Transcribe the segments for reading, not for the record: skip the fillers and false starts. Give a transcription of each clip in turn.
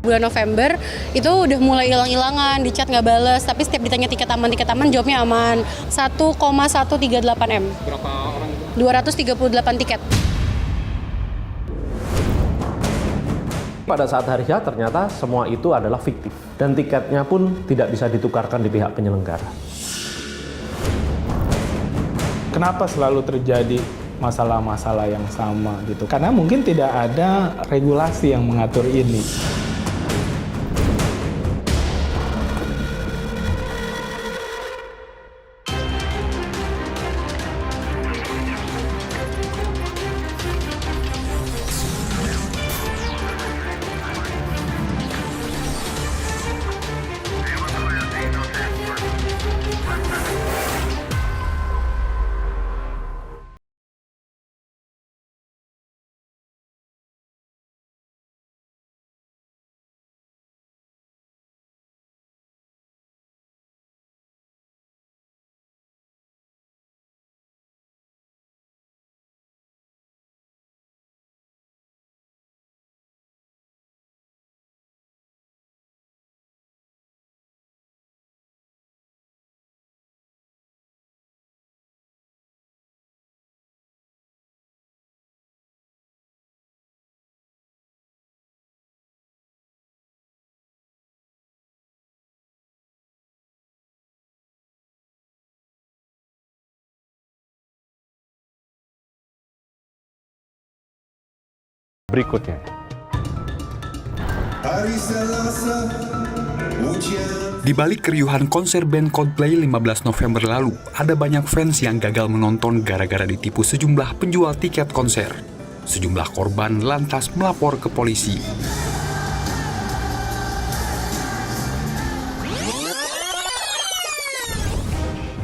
bulan November itu udah mulai hilang-hilangan, di chat nggak bales, tapi setiap ditanya tiket aman, jawabnya aman. 1,138 M. Berapa orang itu? 238 tiket. Pada saat hari H ternyata semua itu adalah fiktif dan tiketnya pun tidak bisa ditukarkan di pihak penyelenggara. Kenapa selalu terjadi masalah-masalah yang sama gitu? Karena mungkin tidak ada regulasi yang mengatur ini. Berikutnya. Di balik keriuhan konser band Coldplay 15 November lalu, ada banyak fans yang gagal menonton gara-gara ditipu sejumlah penjual tiket konser. Sejumlah korban lantas melapor ke polisi.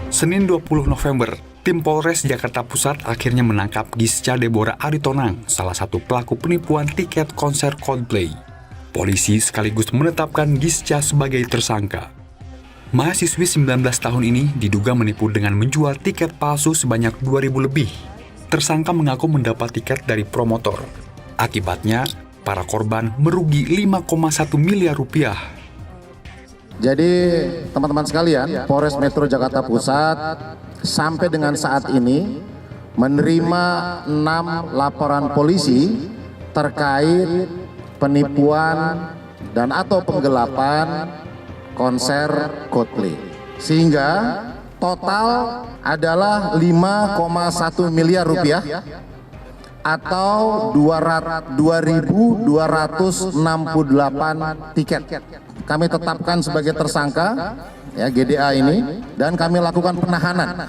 Senin 20 November, tim Polres Jakarta Pusat akhirnya menangkap Gisca Deborah Aritonang, salah satu pelaku penipuan tiket konser Coldplay. Polisi sekaligus menetapkan Gisca sebagai tersangka. Mahasiswi 19 tahun ini diduga menipu dengan menjual tiket palsu sebanyak 2.000 lebih. Tersangka mengaku mendapat tiket dari promotor. Akibatnya, para korban merugi 5,1 miliar rupiah. Jadi teman-teman sekalian, Polres Metro Jakarta Pusat sampai dengan saat ini menerima 6 laporan polisi terkait penipuan dan atau penggelapan konser Coldplay. Sehingga total adalah 5,1 miliar rupiah atau 2.268 tiket. Kami tetapkan sebagai tersangka ya GDA ini dan kami lakukan penahanan.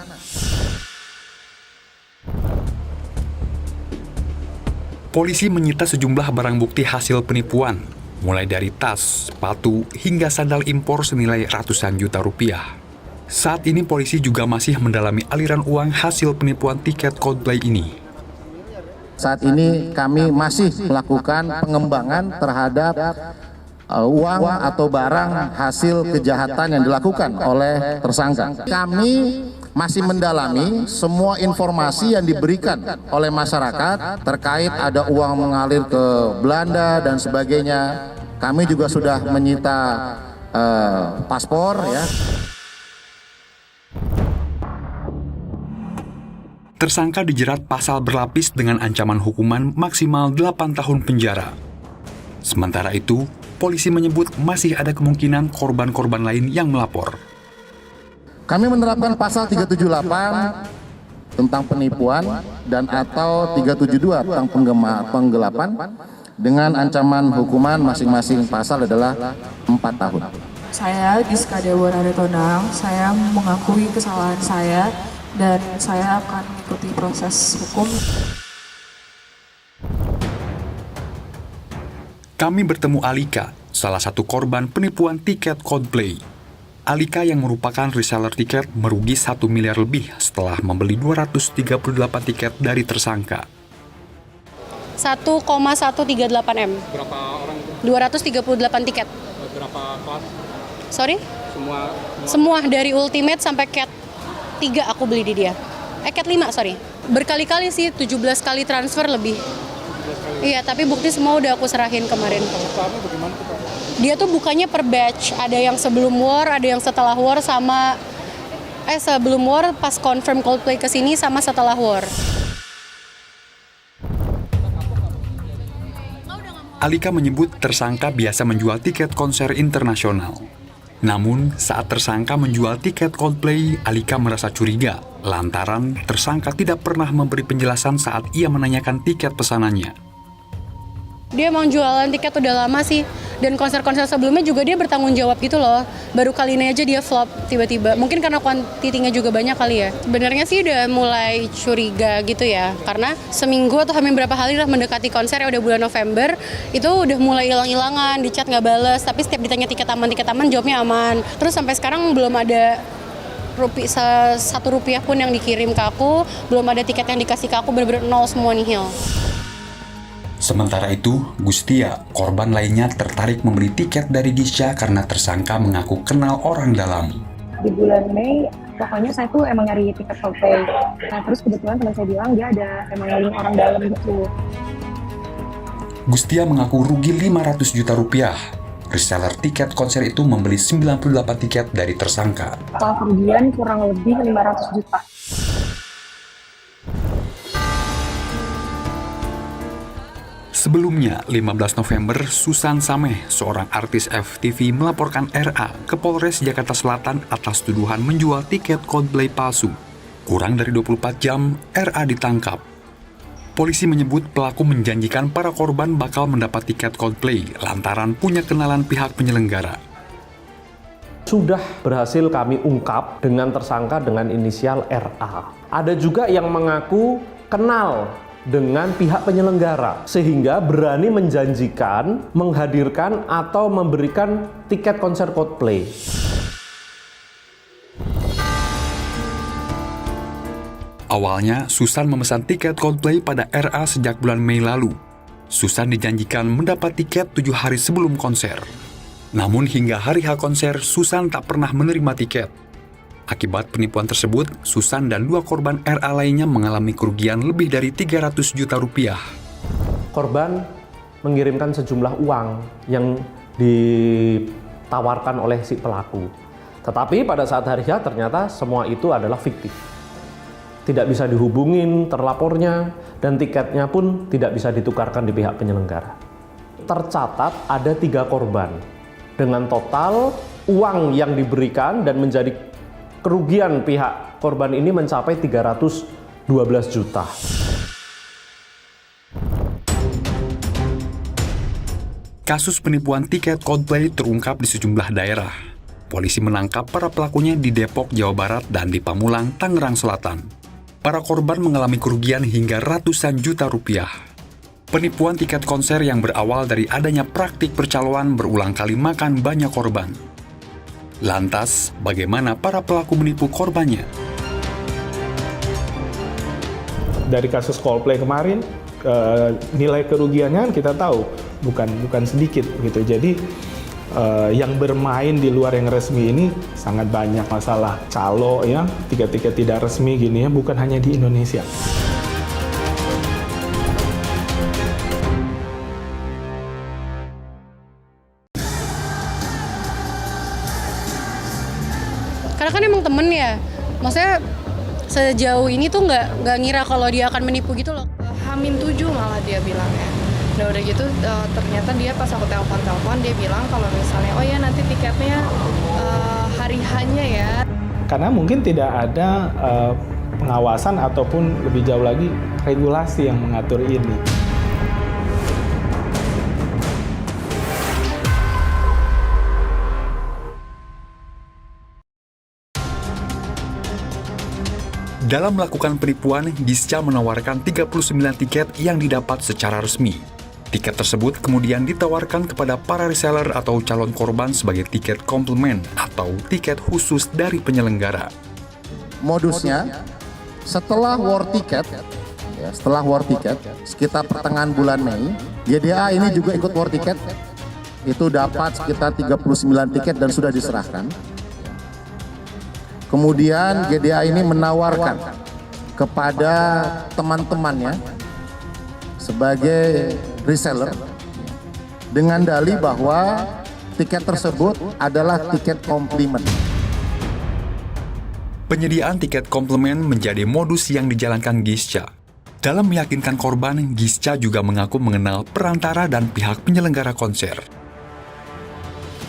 Polisi menyita sejumlah barang bukti hasil penipuan, mulai dari tas, sepatu, hingga sandal impor senilai ratusan juta rupiah. Saat ini polisi juga masih mendalami aliran uang hasil penipuan tiket Coldplay ini. Saat ini kami masih melakukan pengembangan terhadap uang atau barang hasil kejahatan yang dilakukan oleh tersangka. Kami masih mendalami semua informasi yang diberikan oleh masyarakat terkait ada uang mengalir ke Belanda dan sebagainya. Kami juga sudah menyita paspor ya. Tersangka dijerat pasal berlapis dengan ancaman hukuman maksimal 8 tahun penjara. Sementara itu, polisi menyebut masih ada kemungkinan korban-korban lain yang melapor. Kami menerapkan pasal 378 tentang penipuan dan atau 372 tentang penggelapan dengan ancaman hukuman masing-masing pasal adalah 4 tahun. Saya Gisca Deborah Aritonang, saya mengakui kesalahan saya dan saya akan mengikuti proses hukum. Kami bertemu Alika, salah satu korban penipuan tiket Coldplay. Alika yang merupakan reseller tiket merugi 1 miliar lebih setelah membeli 238 tiket dari tersangka. 1,138 M. Berapa orang itu? 238 tiket. Berapa kelas? Sorry? Semua dari Ultimate sampai Cat 3 aku beli di dia. Cat 5, sorry. Berkali-kali sih, 17 kali transfer lebih. Iya, tapi bukti semua udah aku serahin kemarin. Kamu bagaimana tuh, Pak? Dia tuh bukannya per batch, ada yang sebelum war, ada yang setelah war, sama sebelum war pas confirm Coldplay kesini sama setelah war. Alika menyebut tersangka biasa menjual tiket konser internasional. Namun, saat tersangka menjual tiket Coldplay, Alika merasa curiga lantaran tersangka tidak pernah memberi penjelasan saat ia menanyakan tiket pesanannya. Dia emang jualan tiket udah lama sih, dan konser-konser sebelumnya juga dia bertanggung jawab gitu loh. Baru kali ini aja dia flop tiba-tiba, mungkin karena kuantitinya juga banyak kali ya. Sebenarnya sih udah mulai curiga gitu ya, karena seminggu atau hampir berapa hari lah mendekati konser, ya udah bulan November, itu udah mulai hilang-hilangan, di chat nggak bales, tapi setiap ditanya tiket aman, jawabnya aman. Terus sampai sekarang belum ada Rp1 pun yang dikirim ke aku, belum ada tiket yang dikasih ke aku, bener-bener nol semua nihil. Sementara itu, Gustia, korban lainnya tertarik membeli tiket dari Gisha karena tersangka mengaku kenal orang dalam. Di bulan Mei, pokoknya saya tuh emang nyari tiket Coldplay. Nah, terus kebetulan teman saya bilang dia ada emang link orang dalam gitu. Gustia mengaku rugi Rp500 juta. Reseller tiket konser itu membeli 98 tiket dari tersangka. Total kerugian kurang lebih 500 juta. Sebelumnya, 15 November, Susan Sameh, seorang artis FTV, melaporkan RA ke Polres Jakarta Selatan atas tuduhan menjual tiket Coldplay palsu. Kurang dari 24 jam, RA ditangkap. Polisi menyebut pelaku menjanjikan para korban bakal mendapat tiket Coldplay lantaran punya kenalan pihak penyelenggara. Sudah berhasil kami ungkap dengan tersangka dengan inisial RA. Ada juga yang mengaku kenal dengan pihak penyelenggara, sehingga berani menjanjikan, menghadirkan, atau memberikan tiket konser Coldplay. Awalnya, Susan memesan tiket Coldplay pada RA sejak bulan Mei lalu. Susan dijanjikan mendapat tiket 7 hari sebelum konser. Namun hingga hari H konser, Susan tak pernah menerima tiket. Akibat penipuan tersebut, Susan dan 2 korban RA lainnya mengalami kerugian lebih dari Rp300 juta. Korban mengirimkan sejumlah uang yang ditawarkan oleh si pelaku. Tetapi pada saat hari H ternyata semua itu adalah fiktif. Tidak bisa dihubungin terlapornya, dan tiketnya pun tidak bisa ditukarkan di pihak penyelenggara. Tercatat ada 3 korban, dengan total uang yang diberikan dan menjadi kerugian pihak korban ini mencapai 312 juta. Kasus penipuan tiket Coldplay terungkap di sejumlah daerah. Polisi menangkap para pelakunya di Depok, Jawa Barat, dan di Pamulang, Tangerang Selatan. Para korban mengalami kerugian hingga ratusan juta rupiah. Penipuan tiket konser yang berawal dari adanya praktik percaloan berulang kali makan banyak korban. Lantas, bagaimana para pelaku menipu korbannya? Dari kasus Coldplay kemarin, nilai kerugiannya kita tahu bukan sedikit gitu. Jadi yang bermain di luar yang resmi ini sangat banyak, masalah calo ya, tiket-tiket tidak resmi gini ya, bukan hanya di Indonesia. Karena kan emang temen ya, maksudnya sejauh ini tuh nggak ngira kalau dia akan menipu gitu loh. H-7 malah dia bilangnya. Nah udah gitu ternyata dia pas aku telepon dia bilang kalau misalnya oh ya nanti tiketnya hari H-nya ya. Karena mungkin tidak ada pengawasan ataupun lebih jauh lagi regulasi yang mengatur ini. Dalam melakukan penipuan, Gisca menawarkan 39 tiket yang didapat secara resmi. Tiket tersebut kemudian ditawarkan kepada para reseller atau calon korban sebagai tiket komplement atau tiket khusus dari penyelenggara. Modusnya, setelah war ticket, sekitar pertengahan bulan Mei, GDA ini juga ikut war ticket, itu dapat sekitar 39 tiket dan sudah diserahkan. Kemudian GDA ini menawarkan kepada teman-temannya sebagai reseller dengan dalih bahwa tiket tersebut adalah tiket komplimen. Penyediaan tiket komplement menjadi modus yang dijalankan Gisca. Dalam meyakinkan korban, Gisca juga mengaku mengenal perantara dan pihak penyelenggara konser.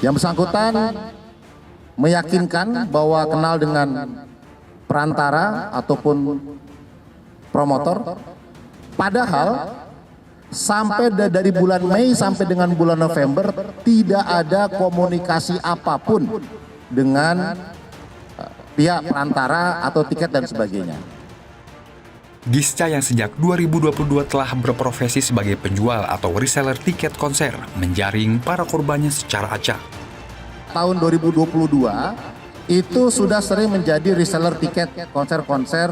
Yang bersangkutan meyakinkan bahwa kenal dengan perantara ataupun promotor, padahal sampai dari bulan Mei sampai dengan bulan November tidak ada komunikasi apapun dengan pihak perantara atau tiket dan sebagainya. Gisca yang sejak 2022 telah berprofesi sebagai penjual atau reseller tiket konser menjaring para korbannya secara acak. Tahun 2022 itu sudah sering menjadi reseller tiket konser-konser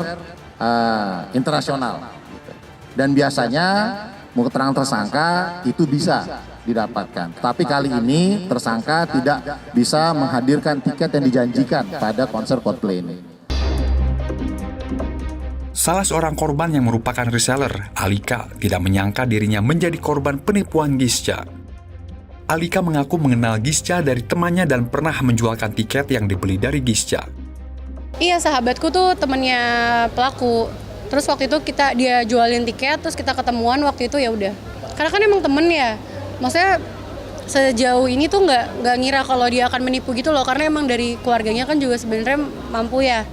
internasional. Dan biasanya mau keterangan tersangka itu bisa didapatkan. Tapi kali ini tersangka tidak bisa menghadirkan tiket yang dijanjikan pada konser Coldplay ini. Salah seorang korban yang merupakan reseller, Alika, tidak menyangka dirinya menjadi korban penipuan Gisca. Alika mengaku mengenal Gisca dari temannya dan pernah menjualkan tiket yang dibeli dari Gisca. Iya, sahabatku tuh temennya pelaku. Terus waktu itu dia jualin tiket, terus kita ketemuan waktu itu ya udah. Karena kan emang temen ya. Maksudnya sejauh ini tuh nggak ngira kalau dia akan menipu gitu loh, karena emang dari keluarganya kan juga sebenarnya mampu ya.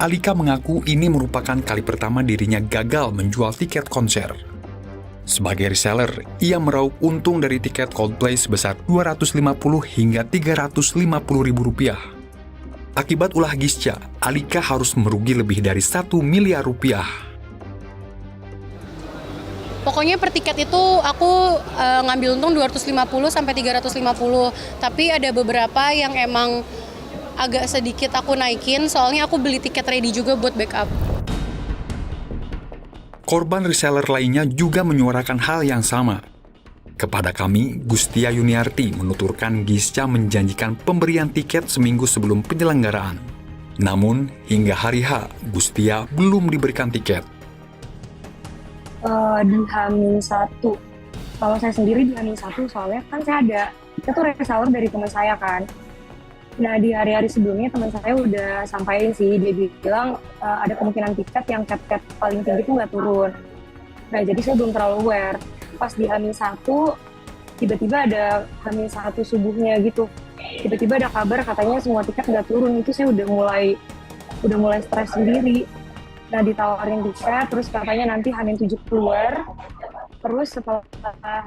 Alika mengaku ini merupakan kali pertama dirinya gagal menjual tiket konser. Sebagai reseller, ia meraup untung dari tiket Coldplay sebesar 250 hingga 350 ribu rupiah. Akibat ulah Gisca, Alika harus merugi lebih dari 1 miliar rupiah. Pokoknya per tiket itu aku ngambil untung 250 sampai 350. Tapi ada beberapa yang emang agak sedikit aku naikin, soalnya aku beli tiket ready juga buat backup. Korban reseller lainnya juga menyuarakan hal yang sama. Kepada kami, Gustia Yuniarti menuturkan Gisca menjanjikan pemberian tiket seminggu sebelum penyelenggaraan. Namun, hingga hari H, Gustia belum diberikan tiket. Di H-1. Kalau saya sendiri di H-1 soalnya kan kita tuh reseller dari teman saya kan. Nah di hari-hari sebelumnya teman saya udah sampaikan sih, dia bilang ada kemungkinan tiket yang cap paling tinggi itu nggak turun. Nah jadi saya belum terlalu aware. Pas di H-1 tiba-tiba ada H-1 subuhnya gitu. Tiba-tiba ada kabar katanya semua tiket nggak turun, itu saya udah mulai stres sendiri. Nah ditawarin tiket, terus katanya nanti H-7 keluar. Terus setelah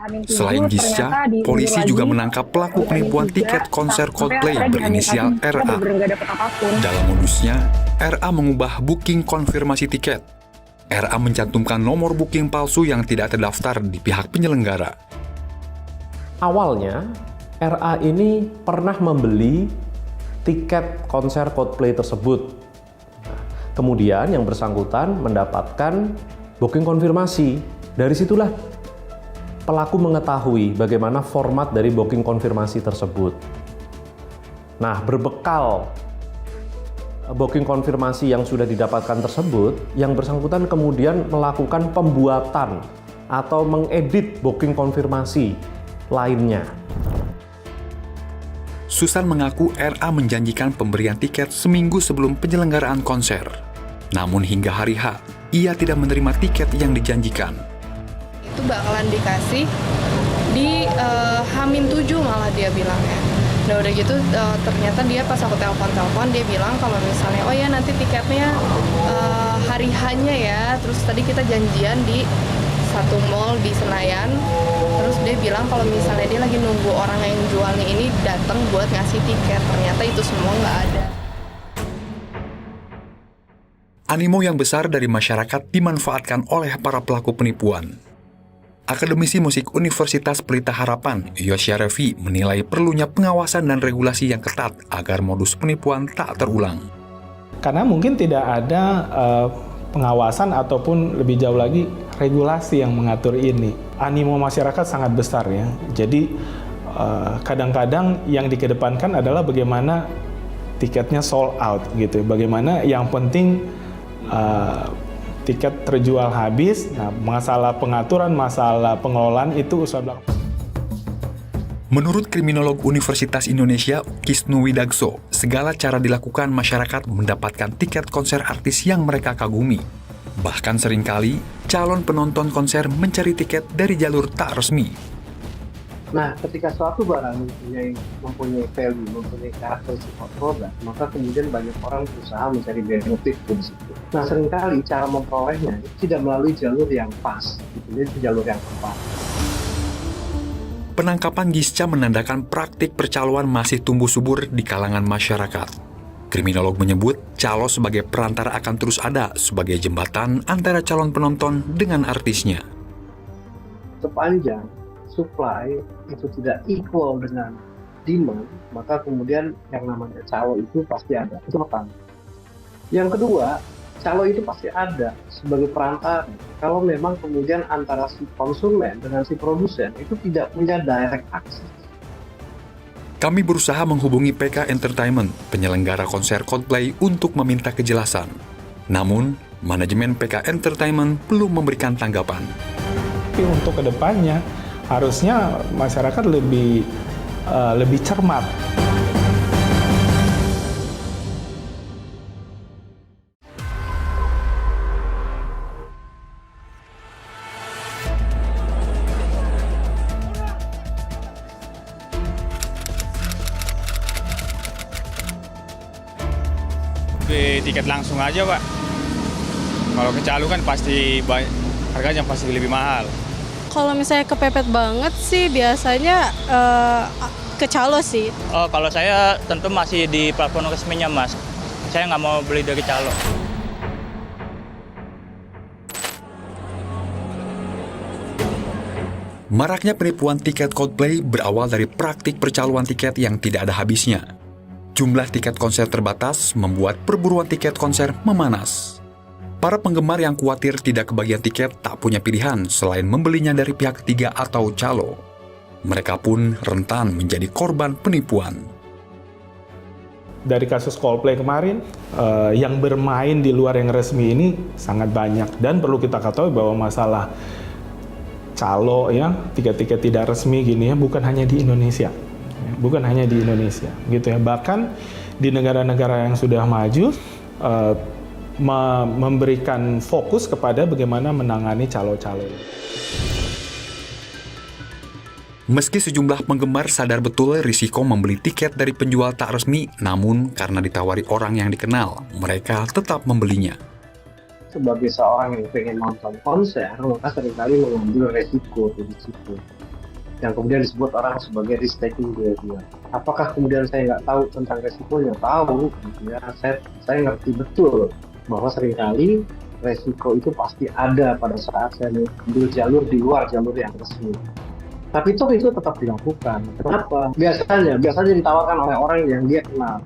H-7 Selain Gisca, polisi juga menangkap pelaku penipuan tiket konser Coldplay berinisial RA. Dalam modusnya, RA mengubah booking konfirmasi tiket. RA mencantumkan nomor booking palsu yang tidak terdaftar di pihak penyelenggara. Awalnya, RA ini pernah membeli tiket konser Coldplay tersebut. Kemudian yang bersangkutan mendapatkan booking konfirmasi. Dari situlah pelaku mengetahui bagaimana format dari booking konfirmasi tersebut. Nah, berbekal booking konfirmasi yang sudah didapatkan tersebut, yang bersangkutan kemudian melakukan pembuatan atau mengedit booking konfirmasi lainnya. Susan mengaku RA menjanjikan pemberian tiket seminggu sebelum penyelenggaraan konser. Namun hingga hari H, ia tidak menerima tiket yang dijanjikan. Itu bakalan dikasih di H-7 malah dia bilangnya. Nah udah gitu ternyata dia pas aku telepon dia bilang kalau misalnya oh ya nanti tiketnya hari H-nya ya. Terus tadi kita janjian di satu mall di Senayan. Terus dia bilang kalau misalnya dia lagi nunggu orang yang jualnya ini datang buat ngasih tiket. Ternyata itu semua nggak ada. Animo yang besar dari masyarakat dimanfaatkan oleh para pelaku penipuan. Akademisi Musik Universitas Pelita Harapan, Yosya Revi, menilai perlunya pengawasan dan regulasi yang ketat agar modus penipuan tak terulang. Karena mungkin tidak ada pengawasan ataupun lebih jauh lagi regulasi yang mengatur ini. Animo masyarakat sangat besar ya. Jadi kadang-kadang yang dikedepankan adalah bagaimana tiketnya sold out gitu. Bagaimana yang penting tiket terjual habis. Nah, masalah pengaturan, masalah pengelolaan itu usaha belakang. Menurut kriminolog Universitas Indonesia Kisnu Widakso, segala cara dilakukan masyarakat mendapatkan tiket konser artis yang mereka kagumi. Bahkan seringkali, calon penonton konser mencari tiket dari jalur tak resmi. Nah, ketika suatu barang mempunyai value, mempunyai karakteristik produk, maka kemudian banyak orang berusaha mencari benefit di situ. Nah, seringkali cara memperolehnya tidak melalui jalur yang pas, jadi jalur yang tepat. Penangkapan Gisca menandakan praktik percaloan masih tumbuh subur di kalangan masyarakat. Kriminolog menyebut calo sebagai perantara akan terus ada sebagai jembatan antara calon penonton dengan artisnya. Sepanjang supply itu tidak equal dengan demand, maka kemudian yang namanya calo itu pasti ada. Itu pertama. Yang kedua, calo itu pasti ada sebagai perantara. Kalau memang kemudian antara si konsumen dengan si produsen itu tidak punya direct access. Kami berusaha menghubungi PK Entertainment, penyelenggara konser Coldplay, untuk meminta kejelasan. Namun, manajemen PK Entertainment belum memberikan tanggapan. Tapi untuk kedepannya, harusnya masyarakat lebih cermat. Beli tiket langsung aja, Pak. Kalau ke calo kan pasti harganya pasti lebih mahal. Kalau misalnya kepepet banget sih biasanya ke calo sih. Oh, kalau saya tentu masih di platform resminya, Mas. Saya nggak mau beli dari calo. Maraknya penipuan tiket Coldplay berawal dari praktik percaloan tiket yang tidak ada habisnya. Jumlah tiket konser terbatas membuat perburuan tiket konser memanas. Para penggemar yang khawatir tidak kebagian tiket tak punya pilihan selain membelinya dari pihak ketiga atau calo. Mereka pun rentan menjadi korban penipuan. Dari kasus Coldplay kemarin, yang bermain di luar yang resmi ini sangat banyak. Dan perlu kita ketahui bahwa masalah calo ya, tiket-tiket tidak resmi gini ya, bukan hanya di Indonesia. Bukan hanya di Indonesia, gitu ya. Bahkan di negara-negara yang sudah maju, memberikan fokus kepada bagaimana menangani calo-calo. Meski sejumlah penggemar sadar betul risiko membeli tiket dari penjual tak resmi, namun karena ditawari orang yang dikenal, mereka tetap membelinya. Sebagai seorang yang pengen nonton konser, maka seringkali mengambil resiko di situ. Yang kemudian disebut orang sebagai risk taking behavior. Apakah kemudian saya nggak tahu tentang resikonya? Tahu, ya, saya ngerti betul bahwa seringkali resiko itu pasti ada pada saat saya mengambil jalur di luar jalur yang resmi. Tapi itu tetap dilakukan. Kenapa? Biasanya ditawarkan oleh orang yang dia kenal.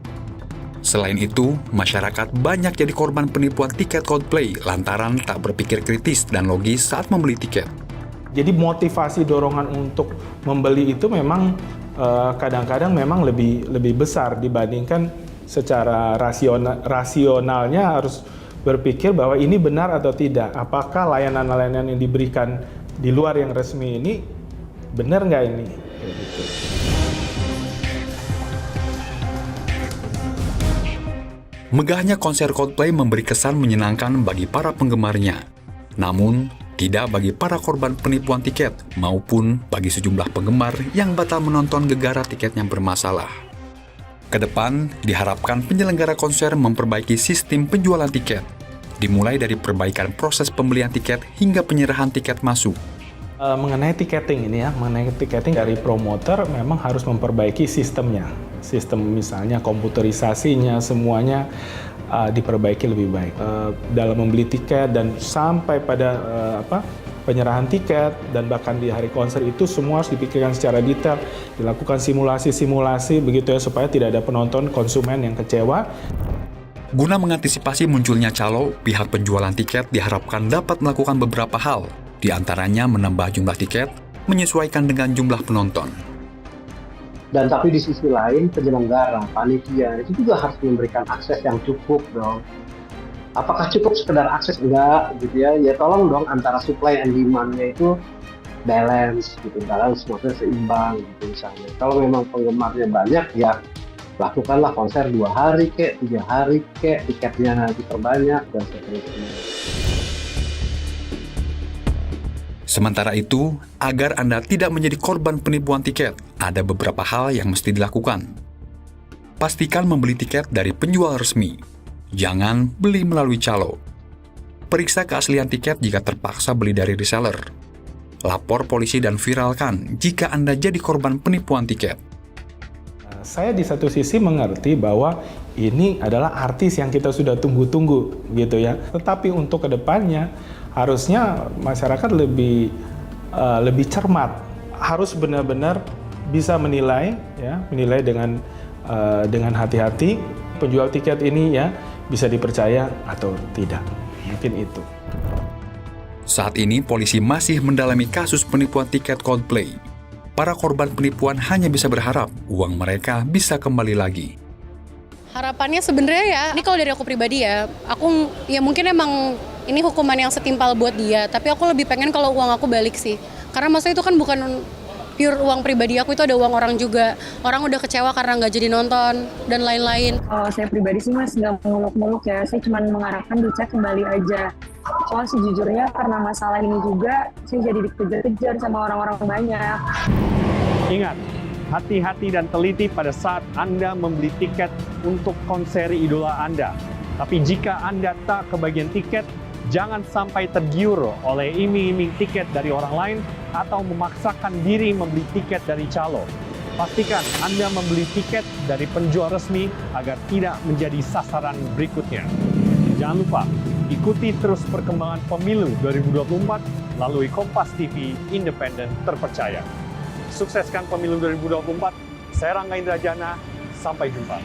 Selain itu, masyarakat banyak jadi korban penipuan tiket Coldplay lantaran tak berpikir kritis dan logis saat membeli tiket. Jadi motivasi dorongan untuk membeli itu memang kadang-kadang memang lebih besar dibandingkan secara rasionalnya harus berpikir bahwa ini benar atau tidak. Apakah layanan-layanan yang diberikan di luar yang resmi ini benar nggak ini? Gitu. Megahnya konser Coldplay memberi kesan menyenangkan bagi para penggemarnya. Namun, tidak bagi para korban penipuan tiket maupun bagi sejumlah penggemar yang batal menonton gegara tiket yang bermasalah. Kedepan, diharapkan penyelenggara konser memperbaiki sistem penjualan tiket, dimulai dari perbaikan proses pembelian tiket hingga penyerahan tiket masuk. Mengenai tiketing ini ya, mengenai tiketing dari promoter memang harus memperbaiki sistemnya. Sistem misalnya komputerisasinya semuanya diperbaiki lebih baik. Dalam membeli tiket dan sampai pada penyerahan tiket dan bahkan di hari konser itu semua harus dipikirkan secara detail, dilakukan simulasi begitu ya supaya tidak ada penonton konsumen yang kecewa. Guna mengantisipasi munculnya calo, pihak penjualan tiket diharapkan dapat melakukan beberapa hal, di antaranya menambah jumlah tiket, menyesuaikan dengan jumlah penonton. Dan tapi di sisi lain, penyelenggara, panitia, itu juga harus memberikan akses yang cukup dong. Apakah cukup sekedar akses? Enggak, gitu ya. Ya tolong dong antara supply and demand-nya itu balance gitu, balance maksudnya seimbang gitu misalnya. Kalau memang penggemarnya banyak ya lakukanlah konser 2 hari kek, 3 hari kek, tiketnya nanti terbanyak dan seterusnya. Sementara itu, agar Anda tidak menjadi korban penipuan tiket, ada beberapa hal yang mesti dilakukan. Pastikan membeli tiket dari penjual resmi. Jangan beli melalui calo. Periksa keaslian tiket jika terpaksa beli dari reseller. Lapor polisi dan viralkan jika Anda jadi korban penipuan tiket. Saya di satu sisi mengerti bahwa ini adalah artis yang kita sudah tunggu-tunggu gitu ya. Tetapi untuk kedepannya harusnya masyarakat lebih cermat, harus benar-benar bisa menilai ya, menilai dengan hati-hati penjual tiket ini ya bisa dipercaya atau tidak. Mungkin itu. Saat ini polisi masih mendalami kasus penipuan tiket Coldplay. Para korban penipuan hanya bisa berharap uang mereka bisa kembali lagi. Harapannya sebenarnya ya, ini kalau dari aku pribadi ya, aku ya mungkin emang ini hukuman yang setimpal buat dia, tapi aku lebih pengen kalau uang aku balik sih. Karena maksudnya itu kan bukan pure uang pribadi aku, itu ada uang orang juga. Orang udah kecewa karena nggak jadi nonton dan lain-lain. Kalau saya pribadi sih Mas nggak muluk-muluk ya, saya cuma mengharapkan dicek kembali aja. Soal sejujurnya karena masalah ini juga saya jadi dikejar-kejar sama orang-orang banyak. Ingat, hati-hati dan teliti pada saat Anda membeli tiket untuk konser idola Anda. Tapi jika Anda tak kebagian tiket, jangan sampai tergiur oleh iming-iming tiket dari orang lain atau memaksakan diri membeli tiket dari calo. Pastikan Anda membeli tiket dari penjual resmi agar tidak menjadi sasaran berikutnya. Jangan lupa, ikuti terus perkembangan pemilu 2024 melalui Kompas TV independen terpercaya. Sukseskan pemilu 2024. Saya Rangga Indrajana, sampai jumpa.